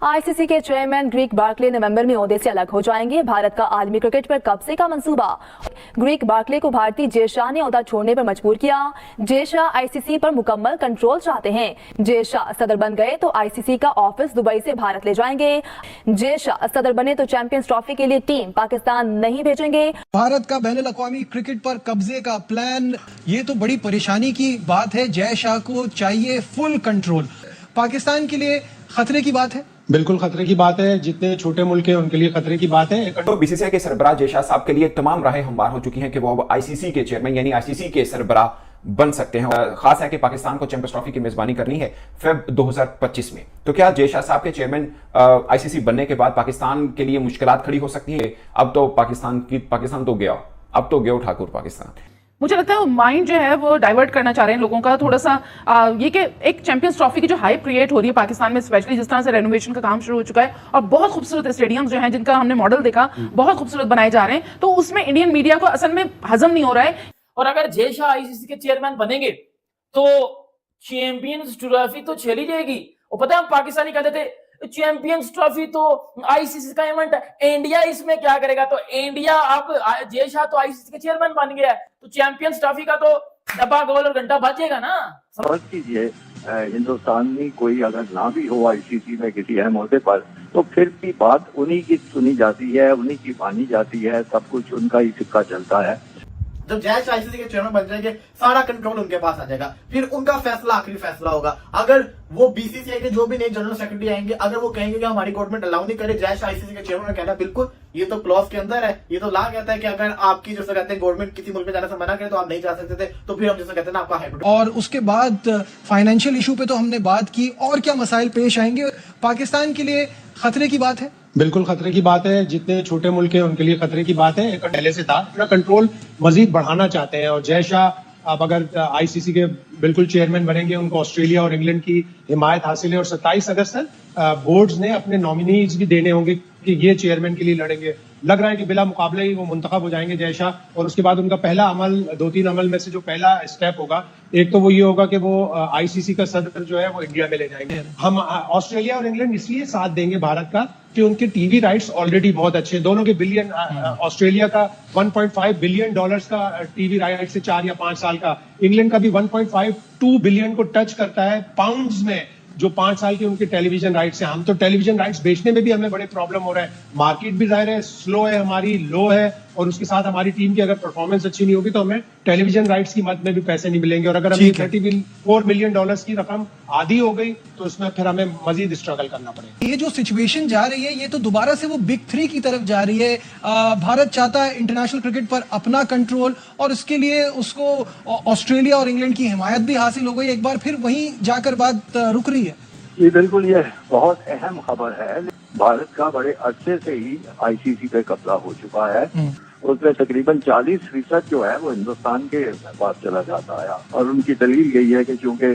ICC के chairman Greek Berkeley नवंबर में ओहदे से अलग हो जाएंगे। भारत का आलमी क्रिकेट पर कब्जे का मंसूबा। ग्रीक बार्कले को भारतीय जय शाह ने ओहदा छोड़ने पर मजबूर किया। जय शाह आईसीसी पर मुकम्मल कंट्रोल चाहते हैं। जय शाह सदर बन गए तो आईसीसी का ऑफिस दुबई से भारत ले जाएंगे। जय शाह सदर बने तो चैंपियंस ट्रॉफी के लिए टीम पाकिस्तान नहीं भेजेंगे। भारत का बैनुल अक़वामी क्रिकेट पर कब्जे का प्लान, ये तो बड़ी परेशानी की बात है। जय शाह को चाहिए फुल कंट्रोल। पाकिस्तान के लिए खतरे की बात है। बिल्कुल खतरे की बात है। जितने छोटे मुल्क हैं उनके लिए खतरे की बात है। तो बीसीसीआई के सरबराह जय शाह साहब के लिए तमाम राहें हमवार हो चुकी हैं कि वो अब आईसीसी के चेयरमैन यानी आईसीसी के सरबराह बन सकते हैं। खास है कि पाकिस्तान को चैंपियंस ट्रॉफी की मेजबानी करनी है फेब 2025 में। तो क्या जय शाह साहब के चेयरमैन आईसीसी बनने के बाद पाकिस्तान के लिए मुश्किलात खड़ी हो सकती है? अब तो पाकिस्तान तो गया, अब तो गया ठाकुर पाकिस्तान। मुझे लगता है माइंड जो है वो डाइवर्ट करना चाह रहे हैं लोगों का थोड़ा सा। ये कि एक चैंपियंस ट्रॉफी की जो हाइप क्रिएट हो रही है पाकिस्तान में, स्पेशली जिस तरह से रेनोवेशन का काम शुरू हो चुका है और बहुत खूबसूरत स्टेडियम्स जो हैं जिनका हमने मॉडल देखा बहुत खूबसूरत बनाए जा रहे हैं, तो उसमें इंडियन मीडिया को असल में हजम नहीं हो रहा है। और अगर जय शाह आईसीसी के चेयरमैन बनेंगे तो चैंपियंस ट्रॉफी तो चली जाएगी। और पता है पाकिस्तानी कहते थे चैंपियंस ट्रॉफी तो आईसीसी का इवेंट है, इंडिया इसमें क्या करेगा? तो इंडिया अब जय शाह तो आईसीसी के चेयरमैन बन गया है तो चैंपियंस ट्रॉफी का तो डब्बा गोल और घंटा बजेगा ना। समझ कीजिए, हिंदुस्तान में कोई अगर ना भी हो आईसीसी में किसी अहम ओहदे पर, तो फिर भी बात उन्हीं की सुनी जाती है, उन्हीं की मानी जाती है, सब कुछ उनका ही सिक्का चलता है। जब जय शाह आईसीसी के चेयरमैन बन जाएंगे सारा कंट्रोल उनके पास आ जाएगा, फिर उनका फैसला आखिरी फैसला होगा। अगर वो बीसीसीआई के जो भी नए जनरल सेक्रेटरी आएंगे, अगर वो कहेंगे कि हमारी गवर्नमेंट अलाउ नहीं करे जय शाह आईसीसी के चेयरमैन ने कहना बिल्कुल ये तो क्लॉज के अंदर है, ये तो ला कहता है कि अगर आपकी जैसे कहते हैं गवर्नमेंट किसी मुल्क में जाने से मना करे तो आप नहीं जा सकते थे, तो फिर हम जैसे कहते हैं ना आपका हाइब्रिड। और उसके बाद फाइनेंशियल इशू पे तो हमने बात की, और क्या मसाइल पेश आएंगे? पाकिस्तान के लिए खतरे की बात है। बिल्कुल खतरे की बात है। जितने छोटे मुल्क हैं उनके लिए खतरे की बात है। पहले से था, अपना कंट्रोल मजीद बढ़ाना चाहते हैं। और जय शाह अब अगर आईसीसी के बिल्कुल चेयरमैन बनेंगे, उनको ऑस्ट्रेलिया और इंग्लैंड की हिमायत हासिल है। और 27 अगस्त तक बोर्ड्स ने अपने नॉमिनीज भी देने होंगे कि ये चेयरमैन के लिए लड़ेंगे। लग रहा है कि बिला मुकाबले ही वो मुंतखब हो जाएंगे जय शाह। और उसके बाद उनका पहला अमल, 2-3 अमल में से जो पहला स्टेप होगा, एक तो वो ये होगा कि वो आईसीसी का सदर जो है वो इंडिया में ले जाएंगे। हम ऑस्ट्रेलिया और इंग्लैंड इसलिए साथ देंगे भारत का कि उनके टीवी राइट्स ऑलरेडी बहुत अच्छे हैं। दोनों के बिलियन, ऑस्ट्रेलिया का 1.5 बिलियन डॉलर्स का टीवी राइट्स है 4 या 5 साल का। इंग्लैंड का भी 1.52 बिलियन को टच करता है पाउंड्स में, जो 5 साल के उनके टेलीविजन राइट्स हैं। हम तो टेलीविजन राइट्स बेचने में भी हमें बड़े प्रॉब्लम हो रहा है। मार्केट भी जाहिर है स्लो है, हमारी लो है, और उसके साथ हमारी टीम की अगर परफॉर्मेंस अच्छी नहीं होगी तो हमें टेलीविजन राइट्स की मद में भी पैसे नहीं मिलेंगे। और अगर हमें 34 मिलियन डॉलर्स की रकम आधी हो गई तो उसमें फिर हमें मजीद स्ट्रगल करना पड़ेगा। ये जो सिचुएशन जा रही है, ये तो दोबारा से वो बिग 3 की तरफ जा रही है। भारत चाहता है इंटरनेशनल क्रिकेट पर अपना कंट्रोल, और इसके लिए उसको ऑस्ट्रेलिया और इंग्लैंड की हिमायत भी हासिल हो गई। एक बार फिर वहीं जाकर बात रुक रही है। ये बिल्कुल ये बहुत अहम खबर है। भारत का बड़े अरसे से ही आईसीसी पे कब्जा हो चुका है। उसमें तकरीबन 40% जो है वो हिंदुस्तान के पास चला जाता है। और उनकी दलील यही है कि चूंकि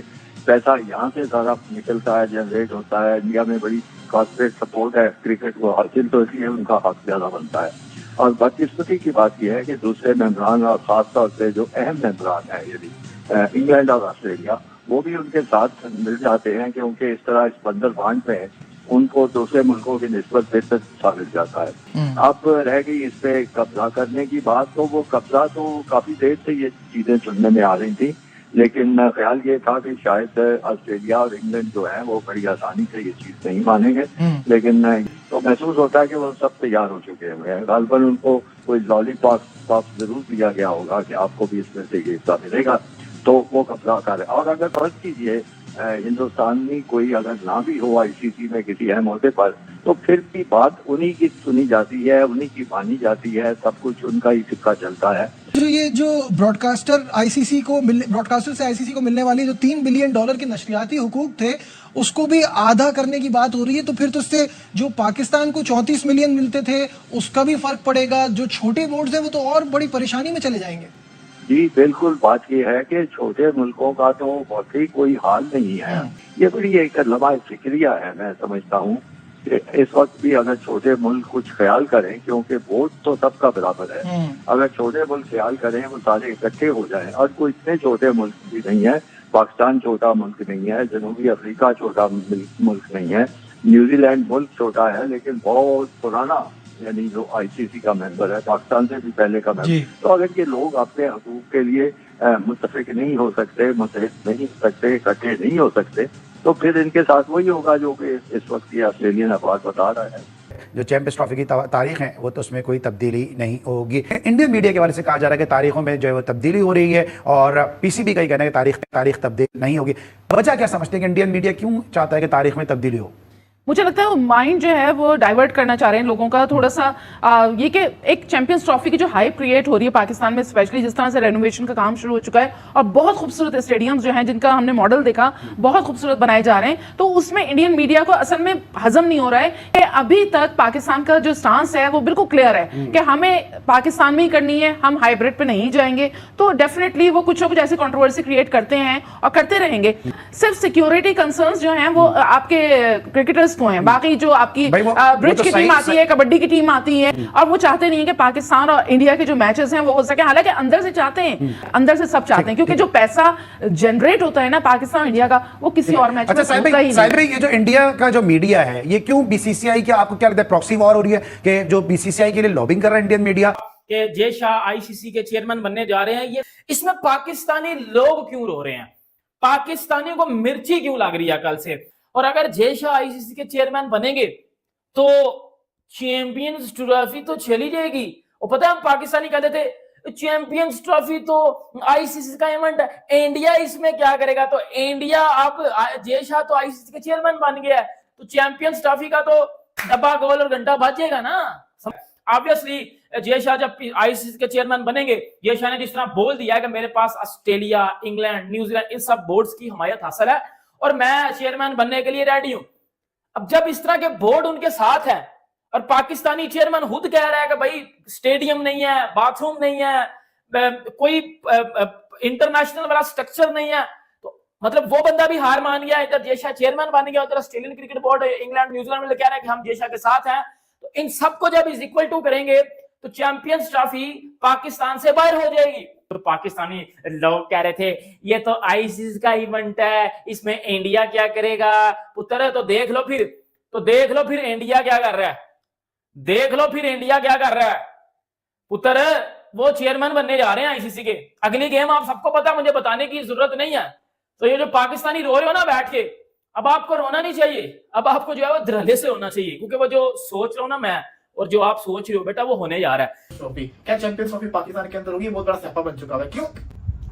पैसा यहाँ से ज्यादा निकलता है, जनरेट होता है, इंडिया में बड़ी कॉर्पोरेट सपोर्ट है क्रिकेट को हासिल, तो इसलिए उनका हक ज्यादा बनता है। और बदकिस्मती की बात यह है कि दूसरे मेंबरान और खासतौर से जो अहम मेंबरान है यानी इंग्लैंड और ऑस्ट्रेलिया, वो भी उनके साथ मिल जाते हैं क्योंकि इस तरह इस बंदर बांट में उनको दूसरे मुल्कों की निस्बत बेहतर साबित जाता है। अब रह गई इस पे कब्जा करने की बात, तो वो कब्जा तो काफी देर से ये चीजें सुनने में आ रही थी, लेकिन ख्याल ये था कि शायद ऑस्ट्रेलिया और इंग्लैंड जो है वो बड़ी आसानी से ये चीज नहीं मानेंगे। लेकिन तो महसूस होता है कि वो सब तैयार हो चुके हैं। गालबन उनको कोई लॉलीपॉप जरूर दिया गया होगा कि आपको भी इसमें से ये हिस्सा मिलेगा, तो वो कब्जा कर। और अगर फर्ज कीजिए हिंदुस्तान में कोई अगर ना भी हो आईसीसी में किसी अहम ओहदे पर, तो फिर भी बात उन्हीं की सुनी जाती है, उन्हीं की मानी जाती है, सब कुछ उनका ही सिक्का चलता है। तो ये जो ब्रॉडकास्टर से आईसीसी को मिलने वाली जो $3 बिलियन के नशरियाती हुकूक थे, उसको भी आधा करने की बात हो रही है। तो फिर तो इससे जो पाकिस्तान को 34 मिलियन मिलते थे उसका भी फर्क पड़ेगा। जो छोटे बोर्ड है वो तो और बड़ी परेशानी में चले जाएंगे। जी बिल्कुल, बात यह है कि छोटे मुल्कों का तो बहुत ही कोई हाल नहीं है। ये बड़ी एक लम्हा फिक्रिया है। मैं समझता हूँ कि इस वक्त भी अगर छोटे मुल्क कुछ ख्याल करें, क्योंकि वोट तो सबका बराबर है, अगर छोटे मुल्क ख्याल करें वो सारे इकट्ठे हो जाएं। और कोई इतने छोटे मुल्क भी नहीं है, पाकिस्तान छोटा मुल्क नहीं है, जनूबी अफ्रीका छोटा मुल्क नहीं है, न्यूजीलैंड मुल्क छोटा है लेकिन बहुत पुराना, यानी जो आईसीसी का मेंबर है, पाकिस्तान से भी पहले का जी। मेंबर। तो अगर ये लोग अपने हकूक के लिए मुत्तफिक नहीं हो सकते, मुत्तहिद नहीं हो सकते, इकट्ठे नहीं हो सकते, तो फिर इनके साथ वही होगा जो कि इस वक्त ये ऑस्ट्रेलियन अखबार बता रहा है। जो चैंपियंस ट्रॉफी की तारीख है वो तो उसमें कोई तब्दीली नहीं होगी। इंडियन मीडिया के बारे से कहा जा रहा है कि तारीखों में जो है वो तब्दीली हो रही है और पीसीबी का ही कहना है कि तारीख तब्दील नहीं होगी। वजह क्या समझते हैं कि इंडियन मीडिया क्यों चाहता है कि तारीख में तब्दीली हो? मुझे लगता है वो माइंड जो है वो डाइवर्ट करना चाह रहे हैं लोगों का थोड़ा सा। ये कि एक चैंपियंस ट्रॉफी की जो हाइप क्रिएट हो रही है पाकिस्तान में, स्पेशली जिस तरह से रेनोवेशन का काम शुरू हो चुका है और बहुत खूबसूरत स्टेडियम्स जो हैं जिनका हमने मॉडल देखा बहुत खूबसूरत बनाए जा रहे हैं, तो उसमें इंडियन मीडिया को असल में हजम नहीं हो रहा है कि अभी तक पाकिस्तान का जो स्टांस है वो बिल्कुल क्लियर है कि हमें पाकिस्तान में ही करनी है, हम हाइब्रिड पे नहीं जाएंगे। तो डेफिनेटली वो कुछ ना कुछ ऐसी कंट्रोवर्सी क्रिएट करते हैं और करते रहेंगे। सिर्फ सिक्योरिटी कंसर्न्स जो हैं वो आपके क्रिकेटर्स को हैं, बाकी जो आपकी ब्रिज तो की टीम आती है, कबड्डी की टीम आती है, और वो चाहते नहीं है कि पाकिस्तान और इंडिया के जो मैचेस हैं वो हो सके। हालांकि अंदर से चाहते हैं, अंदर से सब चाहते हैं, क्योंकि जो पैसा जनरेट होता है ना पाकिस्तान इंडिया का वो किसी और मैच में होता ही साहिब नहीं। भाई, ये जो इंडिया का जो मीडिया है ये क्यों बीसीसीआई की, आपको क्या लगता है प्रॉक्सी वॉर हो रही है कि जो बीसीसीआई के लिए लॉबिंग कर रहा है इंडियन मीडिया? कि जय शाह आईसीसी के चेयरमैन बनने जा रहे हैं, ये इसमें पाकिस्तानी लोग क्यों रो रहे हैं, पाकिस्तानियों को मिर्ची क्यों लग रही है कल से? और अगर जय शाह आईसीसी के चेयरमैन बनेंगे तो चैंपियंस ट्रॉफी तो चली जाएगी। और पता है हम पाकिस्तानी कहते थे चैंपियंस ट्रॉफी तो आईसीसी का इवेंट है, इंडिया इसमें क्या करेगा? तो इंडिया अब जय शाह तो आईसीसी के चेयरमैन बन गया है, तो चैंपियंस ट्रॉफी का तो डब्बा गोल और घंटा बजेगा ना। ऑब्वियसली जय शाह जब आईसीसी के चेयरमैन बनेंगे, जय शाह ने जिस तरह बोल दिया है कि मेरे पास ऑस्ट्रेलिया, इंग्लैंड, न्यूजीलैंड इन सब बोर्ड्स की हमायत हासिल है और मैं चेयरमैन बनने के लिए रेडी हूं। अब जब इस तरह के बोर्ड उनके साथ है और पाकिस्तानी चेयरमैन खुद कह रहा है कि भाई स्टेडियम नहीं है, बाथरूम नहीं है, कोई इंटरनेशनल वाला स्ट्रक्चर नहीं है, तो मतलब वो बंदा भी हार मान गया। इधर जय शाह चेयरमैन बन गया, उधर Australian cricket board, England, New Zealand में कह रहा है कि हम जय शाह के साथ हैं। तो इन सबको जब इज इक्वल टू करेंगे तो चैंपियंस ट्रॉफी पाकिस्तान से बाहर हो जाएगी। तो पाकिस्तानी लोग कह रहे थे ये तो आईसीसी का इवेंट है, इसमें इंडिया क्या करेगा? पुत्र तो देख लो फिर इंडिया क्या कर रहा है, देख लो फिर इंडिया क्या कर रहा है। पुत्र वो चेयरमैन बनने जा रहे हैं आईसीसी के, अगली गेम आप सबको पता, मुझे बताने की जरूरत नहीं है। तो ये जो पाकिस्तानी रो रहे हो ना बैठ के, अब आपको रोना नहीं चाहिए, अब आपको जो है वो धड़ल्ले से होना चाहिए, क्योंकि वो जो सोच रहा हूं ना मैं और जो आप सोच रहे हो बेटा वो होने जा रहा है। ट्रॉफी क्या चैंपियंस ट्रॉफी पाकिस्तान के अंदर होगी, बहुत बड़ा सपा बन चुका है। क्यों?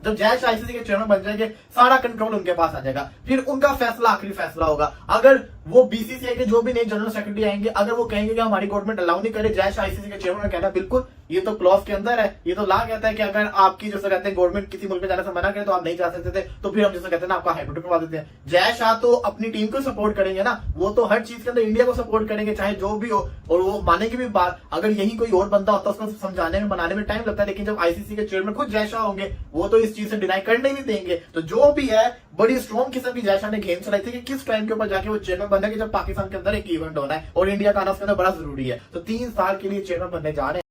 जब जय शाह आईसीसी के चेयरमैन बन जाएंगे सारा कंट्रोल उनके पास आ जाएगा, फिर उनका फैसला आखिरी फैसला होगा। अगर वो बीसीसीआई के जो भी नए जनरल सेक्रेटरी आएंगे, अगर वो कहेंगे कि हमारी गवर्नमेंट अलाउ नहीं करे जय शाह आईसीसी के चेयरमैन, कहना बिल्कुल ये तो क्लॉज के अंदर है, ये तो ला कहता है कि अगर आपकी जैसे कहते हैं गवर्नमेंट किसी मुल्क में जाने से मना करे तो आप नहीं जा सकते थे, तो फिर हम जैसे कहते हैं ना आपका हाइब्रिड करवा देते हैं। जय शाह तो अपनी टीम को सपोर्ट करेंगे ना, वो तो हर चीज के अंदर इंडिया को सपोर्ट करेंगे चाहे जो भी हो, और वो मानेंगे भी बात। अगर यही कोई और बंदा होता उसको समझाने में बनाने में टाइम लगता है, लेकिन जब आईसीसी के चेयरमैन खुद जय शाह होंगे वो तो इस चीज से डिनाई करने नहीं देंगे। तो जो भी है बड़ी स्ट्रॉन्ग किस्म की जय शाह ने गेम चलाई थी कि किस टाइम के ऊपर जाके वो चेयरमैन बनना है, कि जब पाकिस्तान के अंदर एक इवेंट होना है और इंडिया का आना उसके अंदर बड़ा जरूरी है। तो 3 साल के लिए चेयरमैन बनने जा रहे हैं।